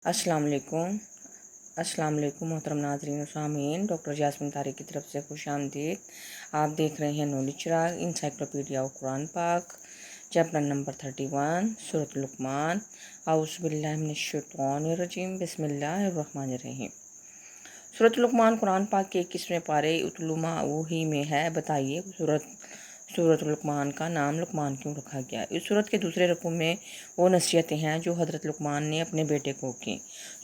السلام علیکم محترم ناظرین و سامعین، ڈاکٹر جاسمین طارق کی طرف سے خوش آمدید۔ آپ دیکھ رہے ہیں نالج چراغ انسائکلوپیڈیا آف قرآن پاک، چیپٹر نمبر 31، سورۃ لقمان۔ اعوذ باللہ من الشیطان الرجیم، بسم اللہ الرحمن الرحیم۔ سورۃ لقمان قرآن پاک کے 21ویں پارے اتلو ما اوحی میں ہے۔ بتائیے سورۃ لقمان کا نام لقمان کیوں رکھا گیا؟ اس سورت کے دوسرے رکوع میں وہ نصیحتیں ہیں جو حضرت لقمان نے اپنے بیٹے کو کی۔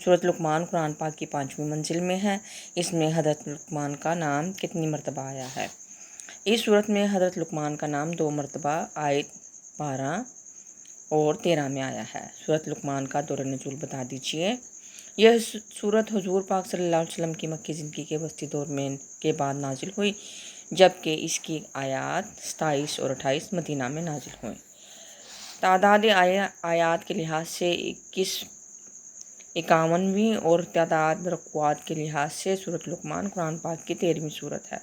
سورۃ لقمان قرآن پاک کی 5ویں منزل میں ہے۔ اس میں حضرت لقمان کا نام کتنی مرتبہ آیا ہے؟ اس سورت میں حضرت لقمان کا نام 2 مرتبہ آیت 12 اور 13 میں آیا ہے۔ سورۃ لقمان کا دور نزول بتا دیجیے۔ یہ سورت حضور پاک صلی اللہ علیہ وسلم کی مکی زندگی کے وسطی دور میں کے بعد نازل ہوئی، جبکہ اس کی آیات 27 اور 28 مدینہ میں نازل ہوئیں۔ تعداد آیات کے لحاظ سے 51ویں اور تعداد رکوعات کے لحاظ سے سورۃ لقمان قرآن پاک کی 13ویں سورت ہے۔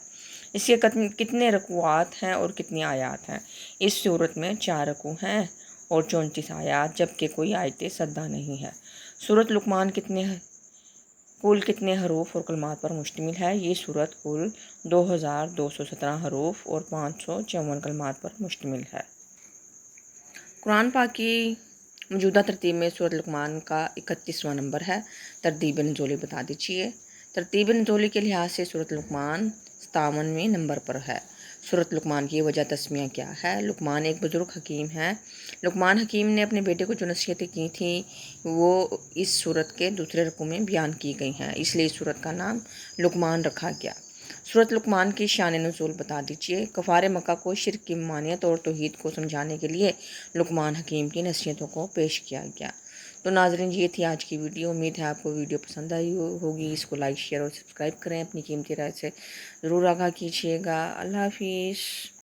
اس کے کتنے رکوعات ہیں اور کتنی آیات ہیں؟ اس سورت میں 4 رکوع ہیں اور 34 آیات، جبکہ کوئی آیت سدہ نہیں ہے۔ سورۃ لقمان کل کتنے حروف اور کلمات پر مشتمل ہے؟ یہ سورت کل 2217 حروف اور 554 کلمات پر مشتمل ہے۔ قرآن پاک کی موجودہ ترتیب میں سورۃ لقمان کا 31واں نمبر ہے۔ ترتیب نزولی بتا دیجیے۔ ترتیب نزولی کے لحاظ سے سورۃ لقمان 57ویں نمبر پر ہے۔ سورۃ لقمان کی وجہ تسمیہ کیا ہے؟ لقمان ایک بزرگ حکیم ہے۔ لقمان حکیم نے اپنے بیٹے کو جو نصیحتیں کی تھیں وہ اس سورت کے دوسرے رکوع میں بیان کی گئی ہیں، اس لیے اس سورت کا نام لقمان رکھا گیا۔ سورۃ لقمان کی شان نزول بتا دیجیے۔ کفار مکہ کو شرک کی ممانعت اور توحید کو سمجھانے کے لیے لقمان حکیم کی نصیحتوں کو پیش کیا گیا۔ تو ناظرین، یہ تھی آج کی ویڈیو۔ امید ہے آپ کو ویڈیو پسند آئی ہوگی۔ اس کو لائک، شیئر اور سبسکرائب کریں۔ اپنی قیمتی رائے سے ضرور آگاہ کیجیے گا۔ اللہ حافظ۔